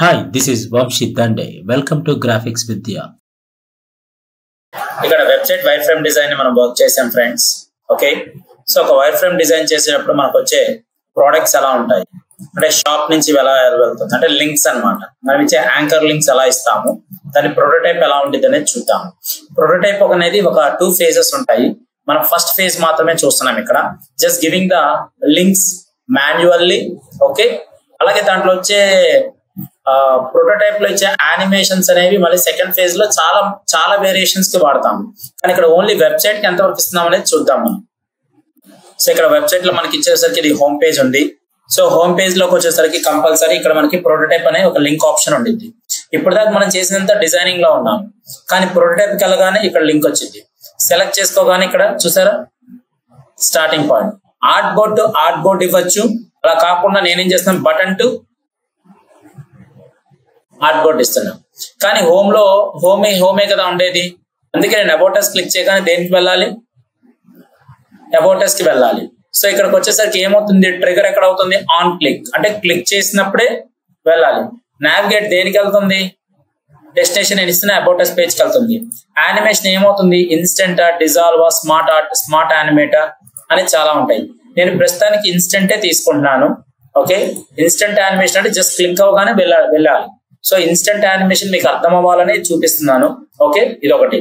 Hi, this is Vamshi Dande. Welcome to Graphics Vidya. ఇక్కడ website wire frame design మనం work చేసాం friends. Okay, so ఒక wire frame design చేసేటప్పుడు మనకు వచ్చే ప్రోడక్ట్స్ ఎలా ఉంటాయి అంటే షాప్ నుంచి ఎలా వెళ్తుంది అంటే లింక్స్ అన్నమాట. మనం ఇచ్చే యాంకర్ లింక్స్ ఎలా ఇస్తాము, దాని ప్రోటోటైప్ ఎలా ఉంటుంది అనేది చూద్దాము. ప్రోటోటైప్ అనేది ఒక 2 phases ఉంటాయి. మనం ఫస్ట్ ఫేజ్ మాత్రమే చూస్తున్నాం ఇక్కడ, just giving the links manually. Okay, అలాగే దాంట్లో వచ్చే ప్రోటోటైప్ లో ఇచ్చే యానిమేషన్స్ అనేవి మళ్ళీ సెకండ్ ఫేజ్ లో చాలా చాలా వేరియేషన్స్ కి వాడతాము. కానీ ఇక్కడ ఓన్లీ వెబ్సైట్ కి ఎంత వరకు ఇస్తున్నాం అనేది చూద్దాం మనం. సో ఇక్కడ వెబ్సైట్ లో మనకి ఇచ్చేసరికి ఇది హోమ్ పేజ్ ఉంది. సో హోమ్ పేజ్ లోకి వచ్చేసరికి కంపల్సరీ ఇక్కడ మనకి ప్రోటోటైప్ అనే ఒక లింక్ ఆప్షన్ ఉండింది. ఇప్పుడు దాకా మనం చేసినంత డిజైనింగ్ లో ఉన్నాము, కానీ ప్రోటోటైప్ కి వెళ్ళగానే ఇక్కడ లింక్ వచ్చింది. సెలెక్ట్ చేసుకోగానే ఇక్కడ చూసారా స్టార్టింగ్ పాయింట్ ఆర్ట్ బోర్డ్ ఇవ్వచ్చు. అలా కాకుండా నేనేం చేస్తున్నాను, బటన్ టు ఆర్ట్ బోర్డ్ ఇస్తున్నాను. కానీ హోమ్ లో హోమే కదా ఉండేది, అందుకే నేను అబౌట్ అస్ క్లిక్ చేయగానే దేనికి వెళ్ళాలి, అబౌట్ అస్ కి వెళ్ళాలి. సో ఇక్కడికి వచ్చేసరికి ఏమవుతుంది, ట్రిగర్ ఎక్కడ అవుతుంది, ఆన్ క్లిక్ అంటే క్లిక్ చేసినప్పుడే వెళ్ళాలి. నావిగేట్ దేనికి వెళ్తుంది, డెస్టినేషన్ నేను ఇస్తున్న అబౌట్ అస్ పేజ్ కి వెళ్తుంది. యానిమేషన్ ఏమవుతుంది, instant dissolve, smart art, smart animator అని చాలా ఉంటాయి. నేను ప్రస్తుతానికి ఇన్స్టెంటే తీసుకుంటున్నాను. ఓకే, ఇన్స్టెంట్ యానిమేషన్ అంటే జస్ట్ క్లిక్ అవగానే వెళ్ళాలి. సో ఇన్స్టెంట్ యానిమేషన్ మీకు అర్థం అవ్వాలని చూపిస్తున్నాను. ఓకే, ఇది ఒకటి.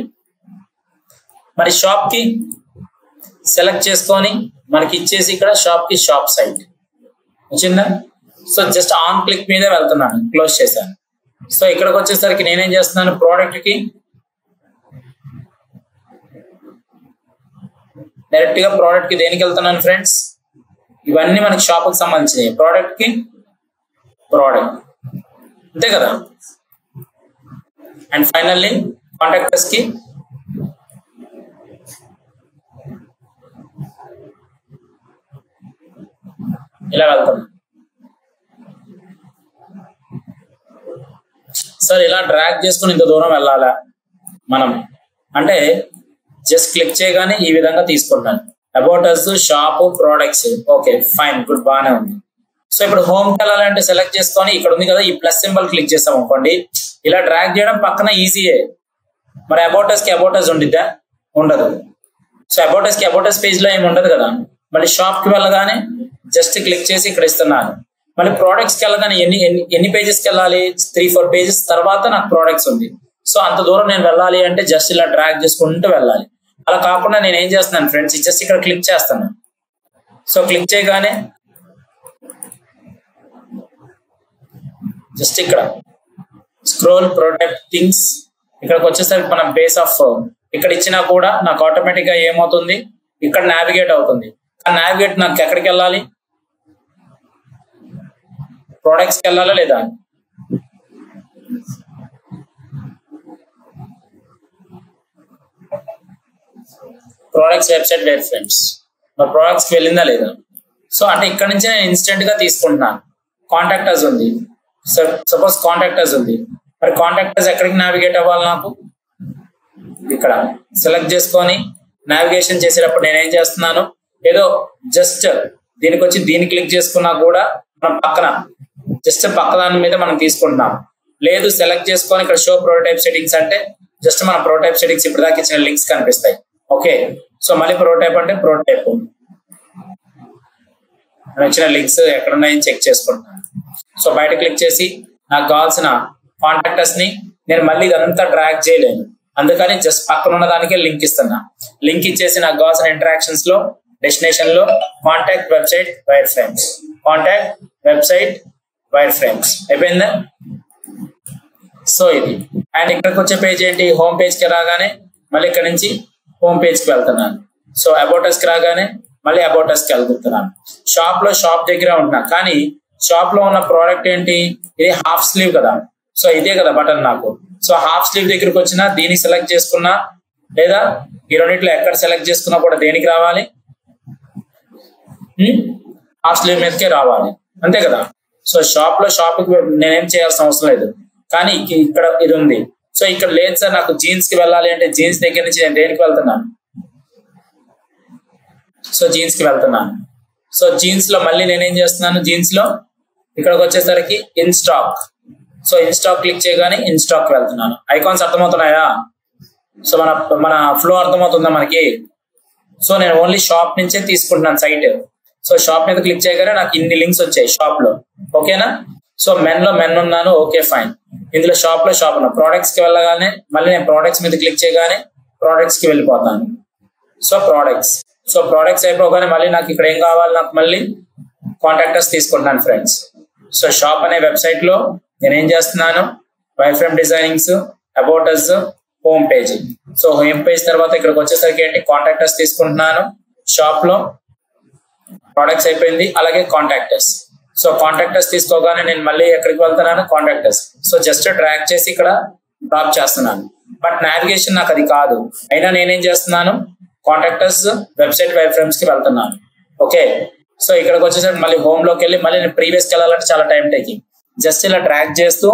మరి షాప్ కి సెలెక్ట్ చేసుకొని మనకి ఇచ్చేసి ఇక్కడ షాప్ కి షాప్ సైట్ వచ్చిందా. సో జస్ట్ ఆన్ క్లిక్ మీదే వెళ్తున్నాను, క్లోజ్ చేశాను. సో ఇక్కడికి వచ్చేసరికి నేనేం చేస్తున్నాను, ప్రోడక్ట్ కి డైరెక్ట్ గా ప్రోడక్ట్ కి దేనికి వెళ్తున్నాను ఫ్రెండ్స్, ఇవన్నీ మనకి షాప్ కి సంబంధించినవి. ప్రోడక్ట్ కి ప్రోడక్ట్ అంతే కదా. అండ్ ఫైనల్లీ కాంటాక్టర్స్ కి ఇలా వెళ్తాం. సార్ ఇలా డ్రాగ్ చేసుకుని ఇంత దూరం వెళ్ళాలా మనం అంటే జస్ట్ క్లిక్ చేయగానే ఈ విధంగా తీసుకుంటాను. About us, shop, products. Okay fine, good, బాగానే ఉంది. సో ఇప్పుడు హోమ్ కి వెళ్ళాలంటే సెలెక్ట్ చేసుకొని ఇక్కడ ఉంది కదా ఈ ప్లస్ సింబల్ క్లిక్ చేస్తాం అనుకోండి, ఇలా డ్రాగ్ చేయడం పక్కన ఈజీయే. మరి అబౌట్ అస్ ఉండిద్దా, ఉండదు. సో అబౌట్ అస్ పేజ్ లో ఏమి ఉండదు కదా. మళ్ళీ షాప్ కి వెళ్ళగానే జస్ట్ క్లిక్ చేసి ఇక్కడ ఇస్తున్నాను. మళ్ళీ ప్రోడక్ట్స్ కి వెళ్ళగానే ఎన్ని పేజెస్ కి వెళ్ళాలి, 3-4 పేజెస్ తర్వాత నాకు ప్రోడక్ట్స్ ఉంది. సో అంత దూరం నేను వెళ్ళాలి అంటే జస్ట్ ఇలా డ్రాగ్ చేసుకుంటూ వెళ్ళాలి. అలా కాకుండా నేను ఏం చేస్తున్నాను ఫ్రెండ్స్, జస్ట్ ఇక్కడ క్లిక్ చేస్తాను. సో క్లిక్ చేయగానే జస్ట్ ఇక్కడ స్క్రోల్ ప్రోటోటైప్ థింగ్స్ ఇక్కడికి వచ్చేసరికి మనం బేస్ ఆఫ్ ఇక్కడ ఇచ్చినా కూడా నాకు ఆటోమేటిక్ గా ఏమవుతుంది, ఇక్కడ నావిగేట్ అవుతుంది. ఆ నావిగేట్ నాకు ఎక్కడికి వెళ్ళాలి, ప్రోడక్ట్స్కి వెళ్ళాలా లేదా, ప్రోడక్ట్స్ వెబ్సైట్ వేర్ ఫ్రెండ్స్, మరి ప్రోడక్ట్స్కి వెళ్ళిందా లేదా. సో అంటే ఇక్కడ నుంచి నేను ఇన్స్టెంట్ గా తీసుకుంటున్నాను. కాంటాక్టర్స్ ఉంది, సపోజ్ కాంటాక్టర్స్ ఉంది. మరి కాంటాక్టర్స్ ఎక్కడికి నావిగేట్ అవ్వాలి, నాకు ఇక్కడ సెలెక్ట్ చేసుకొని నావిగేషన్ చేసేటప్పుడు నేనేం చేస్తున్నాను, ఏదో జస్ట్ దీనికి వచ్చి దీన్ని క్లిక్ చేసుకున్నా కూడా మనం పక్కన జస్ట్ పక్క దాని మీద మనం తీసుకుంటున్నాం. లేదు సెలెక్ట్ చేసుకొని ఇక్కడ షో ప్రోటోటైప్ సెట్టింగ్స్ అంటే జస్ట్ మన ప్రోటోటైప్ సెట్టింగ్స్ ఇప్పుడు దాకా ఇచ్చిన లింక్స్ కనిపిస్తాయి. ఓకే, సో మళ్ళీ ప్రోటోటైప్ అంటే ప్రోటోటైప్ వచ్చిన లింక్స్ ఎక్కడున్నాయని చెక్ చేసుకుంటున్నాను. సో బయట క్లిక్ చేసి నాకు కావాల్సిన కాంటాక్టర్స్ ని నేను మళ్ళీ ఇదంతా డ్రాగ్ చేయలేను, అందుకని జస్ట్ పక్కన ఉన్న దానికే లింక్ ఇస్తున్నా. లింక్ ఇచ్చేసి నాకు కావాల్సిన ఇంటరాక్షన్స్ లో డెస్టినేషన్ లో contact website wire frames, contact website wire frames అయిపోయిందా. సో ఇది అండ్ ఇక్కడికి వచ్చే పేజ్ ఏంటి, హోమ్ పేజ్ కి రాగానే మళ్ళీ ఇక్కడ నుంచి హోమ్ పేజ్ కి వెళ్తున్నాను. సో అబౌట్ అస్ కి రాగానే మళ్ళీ అబౌట్ అస్ కి వెళ్తున్నాను. షాప్ లో షాప్ దగ్గర ఉంటున్నా, కానీ షాప్ లో ఉన్న ప్రోడక్ట్ ఏంటి, ఇది హాఫ్ స్లీవ్ కదా. సో ఇదే కదా బటన్ నాకు. సో హాఫ్ స్లీవ్ దగ్గరికి వచ్చినా దీన్ని సెలెక్ట్ చేసుకున్నా, లేదా ఈ రెండిట్లో ఎక్కడ సెలెక్ట్ చేసుకున్నా కూడా దేనికి రావాలి, హాఫ్ స్లీవ్ మీదకే రావాలి, అంతే కదా. సో షాప్ లో షాప్ కి నేనేం చేయాల్సిన అవసరం లేదు, కానీ ఇక్కడ ఇది ఉంది. సో ఇక్కడ లేదు సార్ నాకు జీన్స్ కి వెళ్ళాలి అంటే జీన్స్ దగ్గర నుంచి నేను దేనికి వెళ్తున్నాను, సో జీన్స్ కి వెళ్తున్నాను. సో జీన్స్ లో మళ్ళీ నేనేం చేస్తున్నాను, జీన్స్ లో ఇక్కడికి వచ్చేసరికి in stock. So in stock click చేయగానే ఇన్ స్టాక్ వెళ్తున్నాను. ఐకాన్స్ అర్థమవుతున్నాయా? సో మన ఫ్లో అర్థమవుతుందా మనకి? సో నేను ఓన్లీ షాప్ నుంచే తీసుకుంటున్నాను సైట్. సో షాప్ మీద క్లిక్ చేయగానే నాకు ఇన్ని లింక్స్ వచ్చాయి షాప్ లో. ఓకేనా? సో మెన్ ఉన్నాను. Okay fine. ఇందులో షాప్ ఉన్నా. ప్రోడక్ట్స్ కి వెళ్ళగానే మళ్ళీ నేను ప్రోడక్ట్స్ మీద క్లిక్ చేయగానే ప్రోడక్ట్స్ కి వెళ్ళిపోతాను. సో ప్రోడక్ట్స్ అయిపోగానే మళ్ళీ నాకు ఇక్కడ ఏం కావాలి? నాకు మళ్ళీ కాంటాక్టర్స్ తీసుకుంటున్నాను ఫ్రెండ్స్. సో షాప్ అనే వెబ్సైట్ లో నేను ఏం చేస్తున్నాను? Wireframe designings, about us, home page. So home page తర్వాత ఇక్కడికి వచ్చేసరికి ఏంటి? కాంటాక్టర్స్ తీసుకుంటున్నాను. షాప్ లో ప్రొడక్ట్స్ అయిపోయింది. అలాగే కాంటాక్టర్స్. సో కాంటాక్టర్స్ తీసుకోగానే నేను మళ్ళీ ఎక్కడికి వెళ్తున్నాను? కాంటాక్టర్స్. సో జస్ట్ డ్రాగ్ చేసి ఇక్కడ డ్రాప్ చేస్తున్నాను. బట్ నావిగేషన్ నాకు అది కాదు. అయినా నేనేం చేస్తున్నాను? కాంటాక్టర్స్ వెబ్సైట్ వైర్ ఫ్రేమ్స్ కి వెళ్తున్నాను. ఓకే. సో ఇక్కడికి వచ్చేసరికి మళ్ళీ హోమ్ లోకి వెళ్ళి మళ్ళీ నేను ప్రీవియస్కి వెళ్ళాలంటే చాలా టైం టేకింగ్. జస్ట్ ఇలా డ్రాగ్ చేస్తూ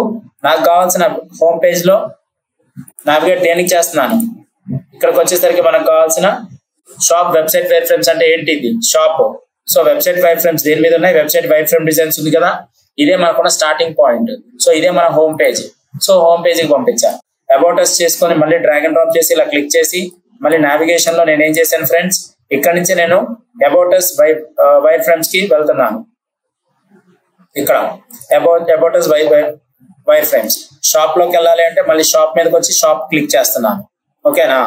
నాకు కావాల్సిన హోమ్ పేజ్ లో నావిగేట్ దేనికి చేస్తున్నాను? ఇక్కడికి వచ్చేసరికి మనకు కావాల్సిన షాప్ వెబ్సైట్ వైర్ ఫ్రేమ్స్ అంటే ఏంటి? ఇది shop. So website wire frames దేని మీద ఉన్నాయి? వెబ్సైట్ వైర్ ఫ్రేమ్ డిజైన్స్ ఉంది కదా, ఇదే మనకున్న స్టార్టింగ్ పాయింట్. సో ఇదే మన హోమ్ పేజ్. సో హోమ్ పేజ్కి పంపించాను. అబౌట్ అస్ చేసుకొని మళ్ళీ డ్రాగ్ అండ్ డ్రాప్ చేసి ఇలా క్లిక్ చేసి మళ్ళీ నావిగేషన్ లో నేను ఏం చేశాను ఫ్రెండ్స్? ఇక్కడ నుంచి నేను అబౌట్ అస్ వైర్ ఫ్రేమ్స్ కి వెళ్తున్నాను. ఇక్కడ about us wireframes. Shop లోకి వెళ్ళాలి అంటే మళ్ళీ షాప్ మీదకి వచ్చి షాప్ క్లిక్ చేస్తున్నాను. ఓకేనా?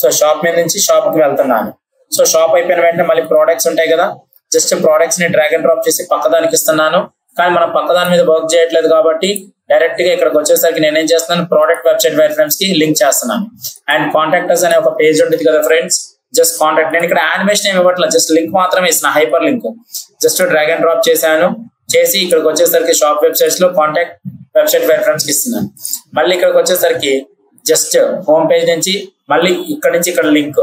సో షాప్ మీద నుంచి షాప్ కి వెళ్తున్నాను. సో షాప్ అయిపోయిన వెంటనే మళ్ళీ ప్రోడక్ట్స్ ఉంటాయి కదా, జస్ట్ ప్రోడక్ట్స్ ని డ్రాగ్ అండ్ డ్రాప్ చేసి పక్కదానికి ఇస్తున్నాను. కానీ మనం పక్కదాని మీద వర్క్ చేయట్లేదు కాబట్టి డైరెక్ట్ గా ఇక్కడికి వచ్చేసరికి నేనేం చేస్తున్నాను? ప్రోడక్ట్ వెబ్సైట్ వైర్ ఫ్రేమ్స్ కి లింక్ చేస్తున్నాను. అండ్ కాంటాక్టర్స్ అనే ఒక పేజ్ ఉంటుంది కదా ఫ్రెండ్స్, జస్ట్ కాంటాక్ట్. నేను ఇక్కడ యానిమేషన్ ఏమి ఇవ్వట్లేదు, జస్ట్ లింక్ మాత్రమే ఇస్తున్నా, hyper link. Just drag and drop చేశాను. చేసి ఇక్కడికి వచ్చేసరికి షాప్ వెబ్సైట్స్ లో కాంటాక్ట్ వెబ్సైట్ వైర్ ఫ్రేమ్స్ కి ఇస్తున్నాను. మళ్ళీ ఇక్కడికి వచ్చేసరికి జస్ట్ హోమ్ పేజ్ నుంచి మళ్ళీ ఇక్కడ నుంచి ఇక్కడ లింక్.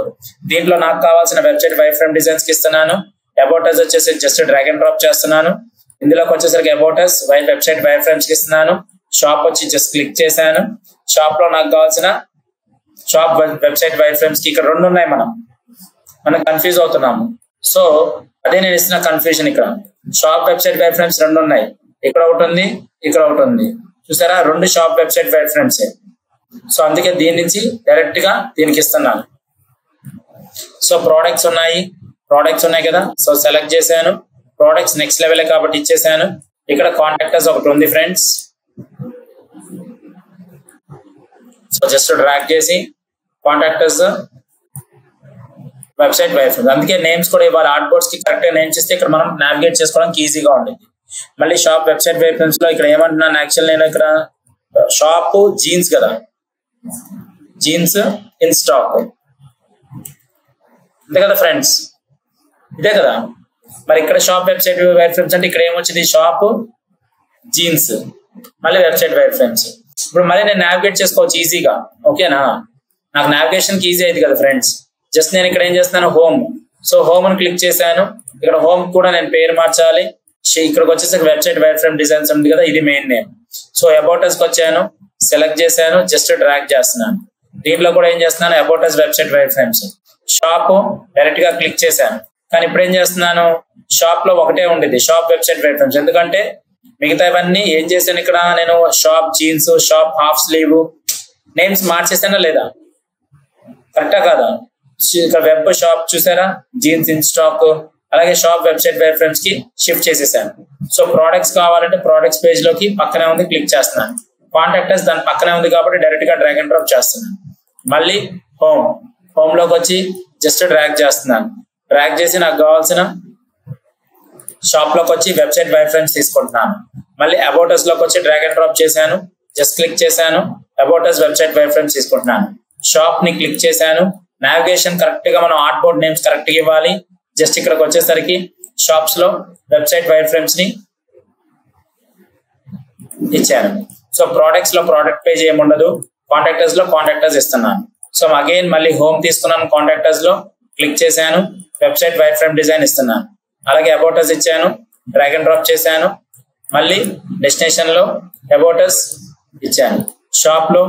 దీంట్లో నాకు కావాల్సిన వెబ్సైట్ వైర్ ఫ్రేమ్ డిజైన్స్ కి ఇస్తున్నాను. అబౌట్ అస్ వచ్చేసి జస్ట్ డ్రాగ్ అండ్ డ్రాప్ చేస్తున్నాను. ఇందులోకి వచ్చేసరికి about us website wire frames కి ఇస్తున్నాను. షాప్ వచ్చి జస్ట్ క్లిక్ చేశాను. షాప్ లో నాకు కావాల్సిన షాప్ వెబ్సైట్ వైర్ ఫ్రేమ్స్ కి ఇక్కడ రెండు ఉన్నాయి. మనం కన్ఫ్యూజ్ అవుతున్నాము. సో అదే నేను ఇస్తున్న కన్ఫ్యూజన్. ఇక్కడ షాప్ వెబ్సైట్ వైర్ ఫ్రేమ్స్ రెండు ఉన్నాయి. ఇక్కడ ఒకటి ఉంది, ఇక్కడ ఒకటి ఉంది. చూసారా? రెండు shop website wire frames. So అందుకే దీని నుంచి డైరెక్ట్ గా దీనికి ఇస్తున్నాను. సో ప్రోడక్ట్స్ ఉన్నాయి కదా. సో సెలెక్ట్ చేశాను. ప్రోడక్ట్స్ నెక్స్ట్ లెవెల్ కాబట్టి ఇచ్చేసాను. ఇక్కడ కాంటాక్టర్స్ ఒకటి ఉంది ఫ్రెండ్స్. సో జస్ట్ డ్రాగ్ చేసి కాంటాక్టర్స్ వెబ్సైట్ వైర్ ఫ్రేమ్స్. అందుకే నేమ్స్ కూడా ఇవాళ ఆర్ట్ బోర్డ్స్ కి కరెక్ట్ గా నేమ్స్ ఇస్తే ఇక్కడ మనం నావిగేట్ చేసుకోవడానికి ఈజీగా ఉంటుంది. మళ్ళీ షాప్ వెబ్సైట్ వైర్ ఫ్రేమ్స్ లో ఇక్కడ ఏమంటున్నాను? యాక్చువల్ నేను ఇక్కడ షాప్ జీన్స్ కదా, జీన్స్ ఇన్ స్టాక్ అంతే కదా ఫ్రెండ్స్, ఇదే కదా. మరి ఇక్కడ షాప్ వెబ్సైట్ వైర్ ఫ్రేమ్స్ అంటే ఇక్కడ ఏమొచ్చింది? షాప్ జీన్స్ మళ్ళీ వెబ్సైట్ వైర్ ఫ్రేమ్స్. ఇప్పుడు మళ్ళీ నేను నావిగేట్ చేసుకోవచ్చు ఈజీగా. ఓకేనా? నాకు నావిగేషన్ ఈజీ అయింది కదా ఫ్రెండ్స్. జస్ట్ నేను ఇక్కడ ఏం చేస్తున్నాను? హోమ్. సో హోమ్ అని క్లిక్ చేశాను. ఇక్కడ హోమ్ కూడా నేను పేరు మార్చాలి. ఇక్కడికి వచ్చేసరికి వెబ్సైట్ వైర్ ఫ్రేమ్ డిజైన్స్ ఉంది కదా, ఇది main name. So about us కి వచ్చాను, సెలెక్ట్ చేశాను, జస్ట్ డ్రాగ్ చేస్తున్నాను. దీంట్లో కూడా ఏం చేస్తున్నాను? About us website wire frames. Shop direct గా క్లిక్ చేశాను. కానీ ఇప్పుడు ఏం చేస్తున్నాను? షాప్ లో ఒకటే ఉండేది షాప్ వెబ్సైట్ వైర్ ఫ్రేమ్స్. ఎందుకంటే మిగతావన్నీ ఏం చేశాను? ఇక్కడ నేను shop jeans, shop half sleeve names మార్చేసానా లేదా? కరెక్టా కాదా? ఇక్కడ వెబ్ షాప్ చూసారా? Jeans in stock. అలాగే షాప్ వెబ్సైట్ వైర్ ఫ్రేమ్స్ కి షిఫ్ట్ చేసేసాను. సో ప్రోడక్ట్స్ కావాలంటే ప్రోడక్ట్స్ పేజ్ లోకి పక్కనే ఉంది, క్లిక్ చేస్తున్నాను. కాంటాక్టర్స్ దాని పక్కనే ఉంది కాబట్టి డైరెక్ట్ గా డ్రాగ్ అండ్ డ్రాప్ చేస్తున్నాను. మళ్ళీ హోమ్ లోకి వచ్చి జస్ట్ డ్రాగ్ చేస్తున్నాను. డ్రాగ్ చేసి నాకు కావాల్సిన షాప్ లోకి వచ్చి వెబ్సైట్ వైర్ ఫ్రేమ్స్ తీసుకుంటున్నాను. మళ్ళీ అబౌట్ అస్ లోకి వచ్చి డ్రాగ్ అండ్ డ్రాప్ చేశాను, జస్ట్ క్లిక్ చేశాను. About us website wire frames తీసుకుంటున్నాను. షాప్ ని క్లిక్ చేశాను. నావిగేషన్ కరెక్ట్ గా మనం ఆర్ట్ బోర్డ్ నేమ్స్ కరెక్ట్ గా ఇవ్వాలి. జస్ట్ ఇక్కడికి వచ్చేసరికి షాప్స్ లో వెబ్సైట్ వైర్ ఫ్రేమ్స్ ని ఇచ్చాను. సో ప్రోడక్ట్స్ లో ప్రోడక్ట్ పేజ్ ఏముండదు, కాంటాక్టర్స్ లో కాంటాక్టర్స్ ఇస్తున్నాను. సో అగైన్ మళ్ళీ హోమ్ తీసుకున్నాను, కాంటాక్టర్స్ లో క్లిక్ చేశాను, వెబ్సైట్ వైర్ ఫ్రేమ్ డిజైన్ ఇస్తున్నాను. అలాగే అబౌట్ అస్ ఇచ్చాను, డ్రాగ్ అండ్ డ్రాప్ చేశాను. మళ్ళీ డెస్టినేషన్ లో అబౌట్ అస్ ఇచ్చాను, షాప్ లో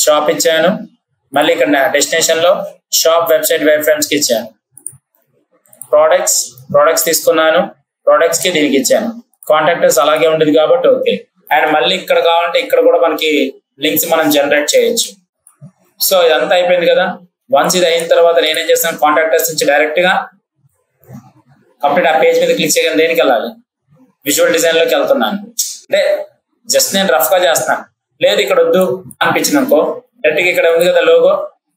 షాప్ ఇచ్చాను. మళ్ళీ ఇక్కడ డెస్టినేషన్ లో షాప్ వెబ్సైట్ వైర్ ఫ్రేమ్స్ కి ఇచ్చాను. ప్రోడక్ట్స్ తీసుకున్నాను, ప్రోడక్ట్స్ కి దీనికి ఇచ్చాను. కాంటాక్టర్స్ అలాగే ఉండేది కాబట్టి ఓకే. అండ్ మళ్ళీ ఇక్కడ కావాలంటే ఇక్కడ కూడా మనకి లింక్స్ మనం జనరేట్ చేయొచ్చు. సో ఇదంతా అయిపోయింది కదా. వన్స్ ఇది అయిన తర్వాత నేనేం చేస్తాను, కాంటాక్టర్స్ నుంచి డైరెక్ట్ గా కంప్లీట్ ఆ పేజ్ మీద క్లిక్ చేయగానే దేనికి వెళ్ళాలి, విజువల్ డిజైన్ లోకి వెళ్తున్నాను. అంటే జస్ట్ నేను రఫ్ గా చేస్తాను. లేదు ఇక్కడ వద్దు అనిపించింది అనుకో, డైరెక్ట్ గా ఇక్కడ ఉంది కదా లోగో,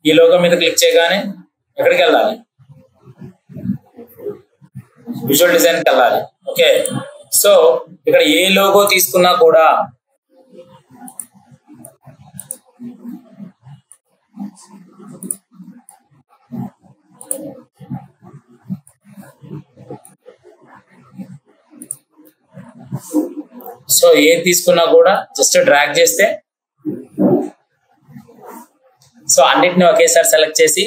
ఈ లోగో మీద క్లిక్ చేయగానే ఎక్కడికి వెళ్ళాలి, విజువల్ డిజైన్ కి వెళ్ళాలి. ఓకే, సో ఇక్కడ ఏ లోగో తీసుకున్నా కూడా సో ఏది తీసుకున్నా కూడా జస్ట్ డ్రాగ్ చేస్తే సో అన్నిటిని ఒకేసారి సెలెక్ట్ చేసి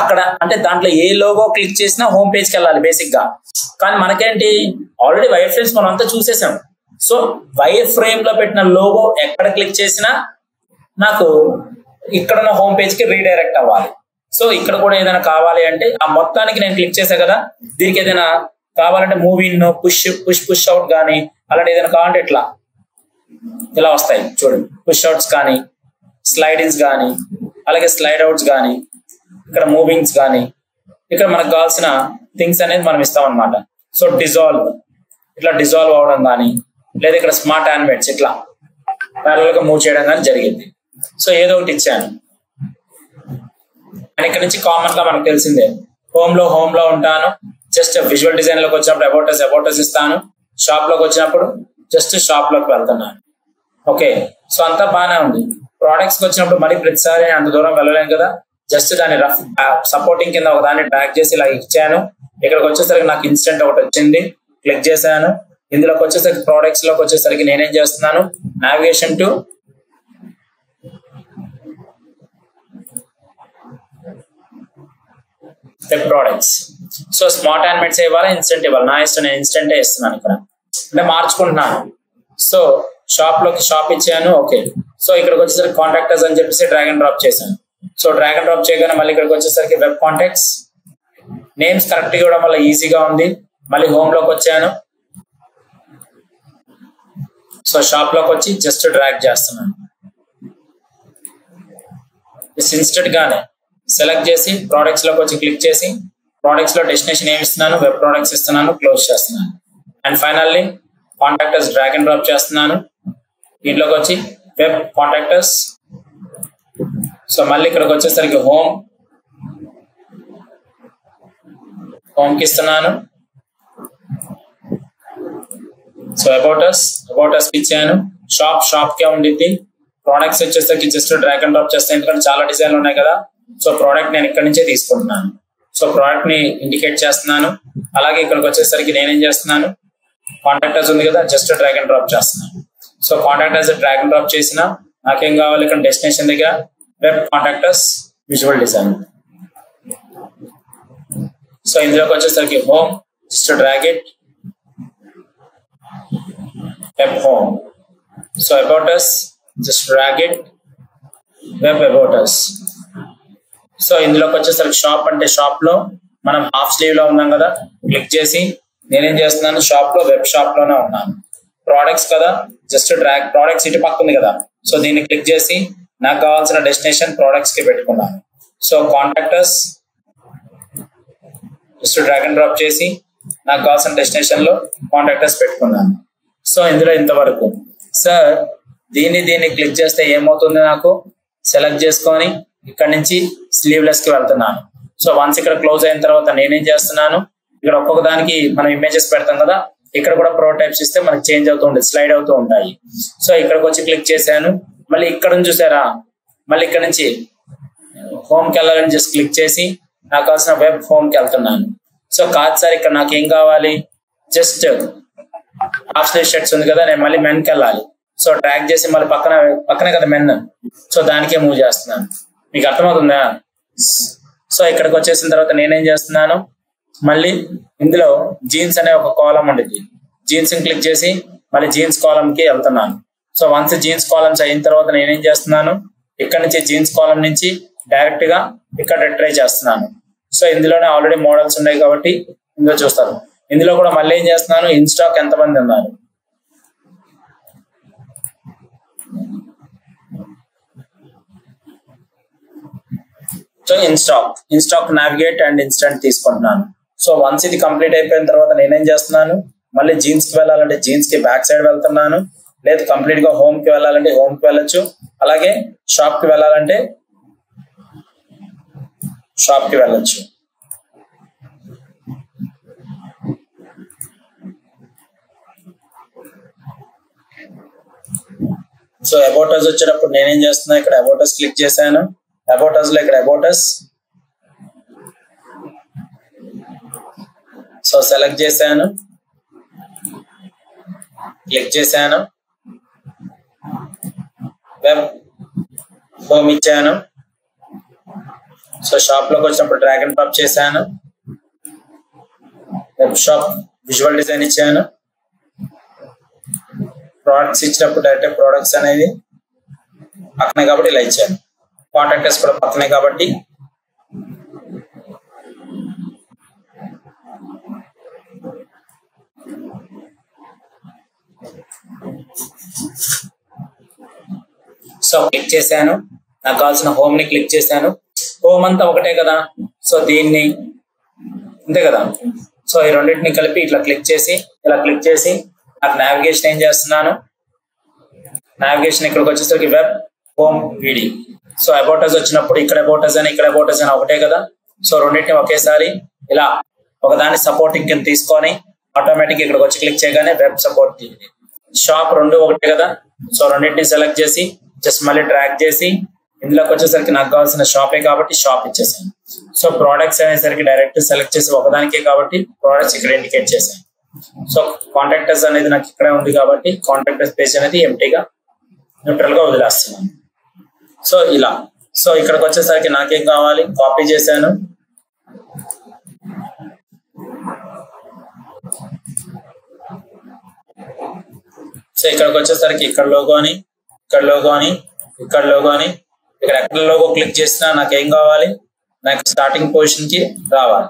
అక్కడ అంటే దాంట్లో ఏ లోగో క్లిక్ చేసినా హోమ్ పేజ్కి వెళ్ళాలి బేసిక్ గా. కానీ మనకేంటి ఆల్రెడీ వైర్ ఫ్రేమ్స్ మనం అంతా చూసేసాం. సో వైర్ ఫ్రేమ్ లో పెట్టిన లోగో ఎక్కడ క్లిక్ చేసినా నాకు ఇక్కడ ఉన్న హోమ్ పేజ్ కి రీడైరెక్ట్ అవ్వాలి. సో ఇక్కడ కూడా ఏదైనా కావాలి అంటే ఆ మొత్తానికి నేను క్లిక్ చేసా కదా, దీనికి ఏదైనా కావాలంటే మూవ్ ఇన్, పుష్ అవుట్ కానీ అలాంటి ఏదైనా కావాలంటే ఇట్లా ఇలా వస్తాయి చూడండి. పుష్ అవుట్స్ కానీ, స్లైడ్ ఇన్స్ కానీ, అలాగే స్లైడ్ అవుట్స్ కానీ, ఇక్కడ మూవింగ్స్ కానీ, ఇక్కడ మనకు కావాల్సిన థింగ్స్ అనేది మనం ఇస్తాం అనమాట. సో డిజాల్వ్, ఇట్లా డిజాల్వ్ అవడం కానీ, లేదా ఇక్కడ స్మార్ట్ యానిమేట్స్ ఇట్లా ప్యారల్ గా మూవ్ చేయడం కానీ జరిగింది. సో ఏదో ఒకటి ఇచ్చాను. అండ్ ఇక్కడ నుంచి కామన్ గా మనకు తెలిసిందే, హోమ్ లో ఉంటాను. జస్ట్ విజువల్ డిజైన్ లోకి వచ్చినప్పుడు అబౌటస్ ఇస్తాను. షాప్ లోకి వచ్చినప్పుడు జస్ట్ షాప్ లోకి వెళ్తున్నాను. ఓకే, సో అంతా బాగానే ఉంది. ప్రోడక్ట్స్ కి వచ్చినప్పుడు మళ్ళీ ప్రతిసారి అంత దూరం వెళ్ళలేను కదా, జస్ట్ దాన్ని రఫ్ సపోర్టింగ్ కింద ఒక దాన్ని డ్రాగ్ చేసి ఇలా ఇచ్చాను. ఇక్కడికి వచ్చేసరికి నాకు ఇన్స్టెంట్ ఒకటి వచ్చింది, క్లిక్ చేశాను. ఇందులోకి వచ్చేసరికి ప్రోడక్ట్స్ లోకి వచ్చేసరికి నేనేం చేస్తున్నాను, navigation to web products. So smart animates ఇవ్వాలి, ఇన్స్టెంట్ ఇవ్వాలి. నా ఇష్టం, నేను ఇన్స్టెంటే ఇస్తున్నాను ఇక్కడ, అంటే మార్చుకుంటున్నాను. సో షాప్ ఇచ్చాను. ఓకే, సో ఇక్కడికి వచ్చేసరికి కాంటాక్టర్స్ అని చెప్పేసి డ్రాగ్ అండ్ డ్రాప్ చేశాను. సో డ్రాగ్ అండ్ డ్రాప్ చేయగానే మళ్ళీ ఇక్కడికి వచ్చేసరికి వెబ్ కాంటాక్ట్స్, నేమ్స్ కరెక్ట్ ఇవ్వడం వల్ల ఈజీగా ఉంది. మళ్ళీ హోమ్ లోకి వచ్చాను. సో షాప్ లోకి వచ్చి జస్ట్ డ్రాగ్ చేస్తున్నాను. ఇన్స్టెంట్ గానే సెలెక్ట్ చేసి ప్రోడక్ట్స్ లోకి వచ్చి క్లిక్ చేసి ప్రోడక్ట్స్ లో డెస్టినేషన్ ఏమి ఇస్తున్నాను, వెబ్ ప్రోడక్ట్స్ ఇస్తున్నాను, క్లోజ్ చేస్తున్నాను. And finally contractors drag and drop చేస్తున్నాను. దీంట్లోకి వచ్చి వెబ్ కాంటాక్టర్స్. సో మళ్ళీ ఇక్కడికి వచ్చేసరికి హోమ్ కి ఇస్తున్నాను. సో అబౌటస్ ఇచ్చాను. షాప్ కే ఉండిద్ది. ప్రోడక్ట్స్ వచ్చేసరికి జస్ట్ డ్రాగ్ అండ్ డ్రాప్ చేస్తాను, ఎందుకంటే చాలా డిజైన్లు ఉన్నాయి కదా. సో ప్రోడక్ట్ నేను ఇక్కడ నుంచే తీసుకుంటున్నాను. సో ప్రోడక్ట్ ని ఇండికేట్ చేస్తున్నాను. అలాగే ఇక్కడికి వచ్చేసరికి నేనేం చేస్తున్నాను, కాంటాక్టర్స్ ఉంది కదా, జస్ట్ డ్రాగ్ అండ్ డ్రాప్ చేస్తున్నాను. So contractors drag and drop చేసిన నాకేం కావాలి, ఇక్కడ డెస్టినేషన్ దగ్గర web contractors visual design. So ఇందులోకి వచ్చేసరికి home, just drag it, web home. So about us, just drag it, web about us. So ఇందులోకి వచ్చేసరికి షాప్ అంటే షాప్ లో మనం హాఫ్ స్లీవ్ లో ఉన్నాం కదా, క్లిక్ చేసి నేనేం చేస్తున్నాను, షాప్ లో వెబ్ షాప్ లోనే ఉన్నాను. ప్రోడక్ట్స్ కదా, జస్ట్ డ్రాగ్, ప్రోడక్ట్స్ ఇటు పక్క ఉంది కదా, సో దీన్ని క్లిక్ చేసి నాకు కావాల్సిన డెస్టినేషన్ ప్రోడక్ట్స్ కి పెట్టుకున్నాను. So contractors just drag and drop చేసి నాకు కావాల్సిన డెస్టినేషన్ లో కాంటాక్టర్స్ పెట్టుకున్నాను. సో ఇందులో ఇంతవరకు. సార్ దీన్ని క్లిక్ చేస్తే ఏమవుతుంది, నాకు సెలెక్ట్ చేసుకొని ఇక్కడ నుంచి స్లీవ్లెస్ కి వెళ్తున్నాను. సో వన్స్ ఇక్కడ క్లోజ్ అయిన తర్వాత నేనేం చేస్తున్నాను, ఇక్కడ ఒక్కొక్క దానికి మనం ఇమేజెస్ పెడతాం కదా, ఇక్కడ కూడా ప్రోటైప్స్ ఇస్తే మనకి చేంజ్ అవుతూ ఉంటుంది, స్లైడ్ అవుతూ ఉంటాయి. సో ఇక్కడికి వచ్చి క్లిక్ చేశాను. మళ్ళీ ఇక్కడ నుంచి చూసారా, మళ్ళీ ఇక్కడ నుంచి హోమ్ కి వెళ్ళాలని జస్ట్ క్లిక్ చేసి నాకు కావాల్సిన వెబ్ హోమ్ కి వెళ్తున్నాను. సో కాదు సార్, ఇక్కడ నాకు ఏం కావాలి, జస్ట్ హాఫ్ స్లీవ్ షర్ట్స్ ఉంది కదా, నేను మళ్ళీ మెన్ కి వెళ్ళాలి. సో ట్రాక్ చేసి మళ్ళీ పక్కనే కదా మెన్, సో దానికే మూవ్ చేస్తున్నాను. మీకు అర్థమవుతుందా? సో ఇక్కడికి వచ్చేసిన తర్వాత నేనేం చేస్తున్నాను, మళ్ళీ ఇందులో జీన్స్ అనే ఒక కాలం ఉండేది, జీన్స్ క్లిక్ చేసి మళ్ళీ జీన్స్ కాలం కి వెళ్తున్నాను. సో వన్స్ జీన్స్ కాలమ్స్ అయిన తర్వాత నేనేం చేస్తున్నాను, ఇక్కడ నుంచి జీన్స్ కాలం నుంచి డైరెక్ట్ గా ఇక్కడ ట్రై చేస్తున్నాను. సో ఇందులోనే ఆల్రెడీ మోడల్స్ ఉన్నాయి కాబట్టి ఇందులో చూస్తారు. ఇందులో కూడా మళ్ళీ ఏం చేస్తున్నాను, ఇన్ స్టాక్ ఎంతమంది ఉన్నారు, so in stock navigate and instant తీసుకుంటున్నాను. సో వన్స్ ఇది కంప్లీట్ అయిపోయిన తర్వాత నేనేం చేస్తున్నాను, మళ్ళీ జీన్స్ కి వెళ్ళాలంటే జీన్స్ కి బ్యాక్ సైడ్ వెళ్తున్నాను, లేదు కంప్లీట్ గా హోమ్ కి వెళ్ళాలంటే హోమ్ కి వెళ్ళొచ్చు, అలాగే షాప్ కి వెళ్ళాలంటే షాప్ కి వెళ్ళొచ్చు. సో అబౌటస్ వచ్చేటప్పుడు నేనేం చేస్తున్నా, ఇక్కడ అబౌటస్ క్లిక్ చేశాను. అబౌటస్ లో ఇక్కడ అబౌటస్ సో సెలెక్ట్ చేశాను, క్లిక్ చేశాను, వెబ్ హోమ్ ఇచ్చాను. సో షాప్ లోకి వచ్చినప్పుడు డ్రాగ్ అండ్ డ్రాప్ చేశాను, వెబ్ షాప్ విజువల్ డిజైన్ ఇచ్చాను. ప్రోడక్ట్స్ ఇచ్చినప్పుడు డైరెక్ట్ ప్రోడక్ట్స్ అనేది పక్కనే కాబట్టి ఇలా ఇచ్చాను. కాంటాక్టర్స్ కూడా పక్కనే కాబట్టి సో క్లిక్ చేశాను. నాకు కావాల్సిన హోమ్ ని క్లిక్ చేశాను. హోమ్ అంతా ఒకటే కదా, సో దీన్ని అంతే కదా. సో ఈ రెండింటిని కలిపి ఇట్లా క్లిక్ చేసి ఇలా క్లిక్ చేసి నాకు నావిగేషన్ ఏం చేస్తున్నాను, నావిగేషన్ ఇక్కడికి వచ్చేసరికి వెబ్ హోమ్ వీడి. సో అబౌటస్ వచ్చినప్పుడు ఇక్కడ అబౌటస్ అని ఇక్కడ అబౌటస్ అని ఒకటే కదా. సో రెండింటిని ఒకేసారి ఇలా ఒకదాన్ని సపోర్టింగ్ కింద తీసుకొని ఆటోమేటిక్ ఇక్కడికి వచ్చి క్లిక్ చేయగానే వెబ్ సపోర్ట్. షాప్ రెండు ఒకటే కదా, సో రెండింటిని సెలెక్ట్ చేసి జస్ట్ మళ్ళీ ట్రాక్ చేసి ఇందులోకి వచ్చేసరికి నాకు కావాల్సిన షాపే కాబట్టి షాప్ ఇచ్చేసాను. సో ప్రోడక్ట్స్ అనేసరికి డైరెక్ట్ సెలెక్ట్ చేసి ఒకదానికే కాబట్టి ప్రోడక్ట్స్ ఇక్కడ ఇండికేట్ చేశాను. సో కాంటాక్టర్స్ అనేది నాకు ఇక్కడే ఉంది కాబట్టి కాంటాక్టర్స్ పేజ్ అనేది ఎంటీగా న్యూట్రల్ గా వదిలేస్తున్నాను. సో ఇలా సో ఇక్కడికి వచ్చేసరికి నాకేం కావాలి, కాపీ చేశాను, సో ఇక్కడికి వచ్చేసరికి ఇక్కడ లోగో అని ఇక్కడ లోగో అని ఇక్కడ లోగో అని ఇక్కడ ఎక్కడ లోగో క్లిక్ చేసినా నాకు ఏం కావాలి, నాకు స్టార్టింగ్ పొజిషన్ కి రావాలి.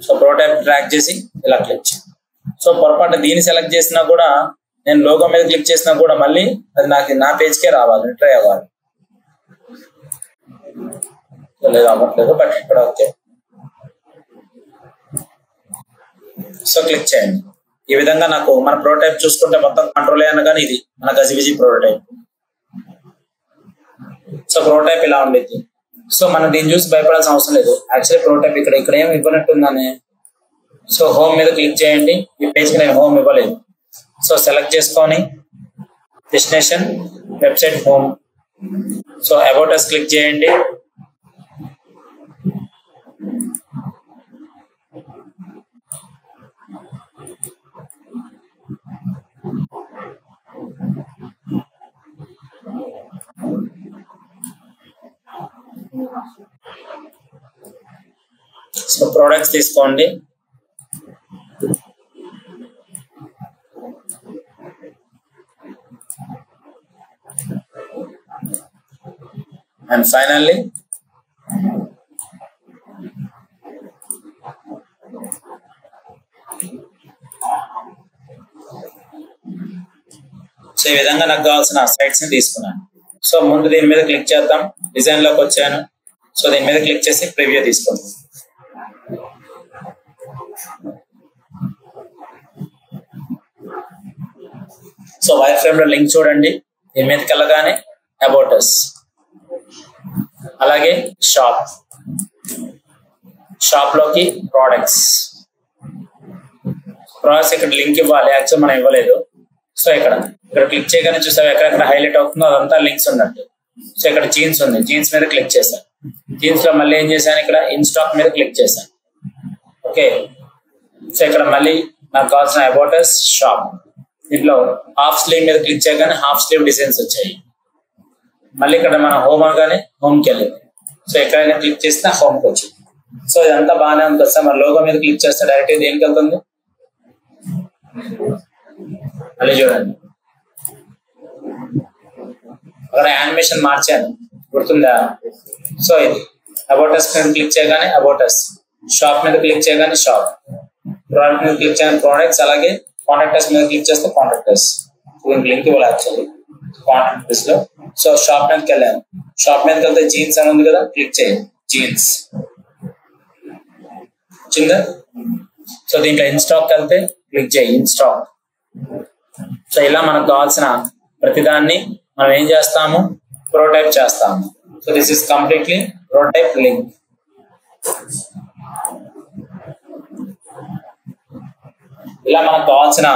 సో ప్రోటైప్ ట్రాక్ చేసి ఇలా క్లిక్ చేయాలి. సో పొరపాటు దీన్ని సెలెక్ట్ చేసినా కూడా నేను లోగో మీద క్లిక్ చేసినా కూడా మళ్ళీ అది నాకు నా పేజ్కే రావాలి, రిట్రై అవ్వాలి. లేదు అవ్వట్లేదు, బట్ ఇక్కడ ఓకే. సో క్లిక్ చేయండి. ఈ విధంగా నాకు మన ప్రోటోటైప్ చూసుకుంటే మొత్తం కంట్రోల్ అనగానే ఇది మన గజిబిజి ప్రోటోటైప్. సో ప్రోటోటైప్ ఇలా ఉండేది. సో మనం దీన్ని చూసి భయపడాల్సిన అవసరం లేదు. యాక్చువల్లీ ప్రోటోటైప్ ఇక్కడ ఏమి ఇవ్వనట్టుందని. సో హోమ్ మీద క్లిక్ చేయండి. ఈ పేజ్కి నేను హోమ్ ఇవ్వలేదు. సో సెలెక్ట్ చేసుకొని destination website home. So about us click చేయండి. సో ప్రోడక్ట్స్ తీసుకోండి. అండ్ ఫైనల్లీ సో ఈ విధంగా నాకు కావాల్సిన సైట్స్ ని తీసుకున్నాను. సో ముందు దీని మీద క్లిక్ చేద్దాం. డిజైన్ లోకి వచ్చాను. సో దీని మీద క్లిక్ చేసి ప్రివ్యూ తీసుకుందాం. సో వైర్ ఫ్రేమ్ లో లింక్ చూడండి. దీని మీదకి వెళ్ళగానే అబౌట్ అస్, అలాగే షాప్ లోకి ప్రోడక్ట్స్ ఇక్కడ లింక్ ఇవ్వాలి. యాక్చువల్ మనం ఇవ్వలేదు. సో ఇక్కడ క్లిక్ చేయగానే చూసావు ఎక్కడెక్కడ హైలైట్ అవుతుందో అదంతా లింక్స్ ఉన్నట్టు. సో ఇక్కడ జీన్స్ ఉంది. జీన్స్ మీద క్లిక్ చేశాను. జీన్స్ లో మళ్ళీ ఏం చేశాను, ఇక్కడ ఇన్ స్టాక్ మీద క్లిక్ చేశాను. ఓకే. సో ఇక్కడ మళ్ళీ నాకు కావాల్సిన అబౌట్ అస్ షాప్. దీంట్లో హాఫ్ స్లీవ్ మీద క్లిక్ చేయగానే హాఫ్ స్లీవ్ డిజైన్స్ వచ్చాయి. మళ్ళీ ఇక్కడ మన హోమ్ అనగానే హోమ్కి వెళ్ళింది. సో ఎక్కడైనా క్లిక్ చేస్తే హోమ్కి వచ్చింది. సో ఇదంతా బాగానే ఉంది కదా. మన లోగో మీద క్లిక్ చేస్తే డైరెక్ట్ దేనికి వెళ్తుంది, మళ్ళీ చూడండి అక్కడ యానిమేషన్ మార్చాను, గుర్తుందా? సో ఇది అబౌట్ అస్ మీద క్లిక్ చేయగానే అబౌట్ అస్, షాప్ మీద క్లిక్ చేయగానే షాప్, ప్రోడక్ట్ మీద క్లిక్ చేయగానే ప్రోడక్ట్స్, అలాగే కాంటాక్టర్స్ మీద క్లిక్ చేస్తే కాంటాక్టర్స్. దీనికి లింక్ ఇవ్వాలి యాక్చువల్లీ కాంటాక్టర్స్ లో. సో షాప్ మీదకి వెళ్ళాను. షాప్ మీదకి వెళ్తే జీన్స్ అని ఉంది కదా, క్లిక్ చేయండి జీన్స్ వచ్చిందా. సో దీంట్లో ఇన్స్టాక్ వెళ్తే క్లిక్ చేయి ఇన్స్టాక్. సో ఇలా మనకు కావాల్సిన ప్రతిదాన్ని మనం ఏం చేస్తాము, ప్రోటైప్ చేస్తాము. So this is completely prototype link. ఇలా మనకు కావాల్సిన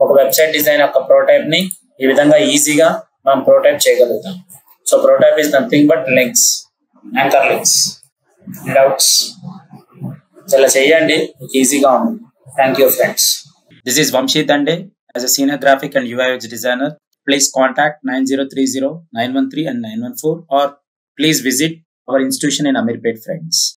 ఒక వెబ్సైట్ డిజైన్ యొక్క ప్రోటైప్ ని ఈ విధంగా ఈజీగా మనం ప్రోటైప్ చేయగలుగుతాం. So prototype is nothing but links, anchor links. Doubts ఇలా చేయండి, ఈజీగా ఉంది. Thank you friends. This is Vamshi Dande. As a senior graphic and UI UX designer, please contact 9030 913 and 914, or please visit our institution in Amirpet, friends.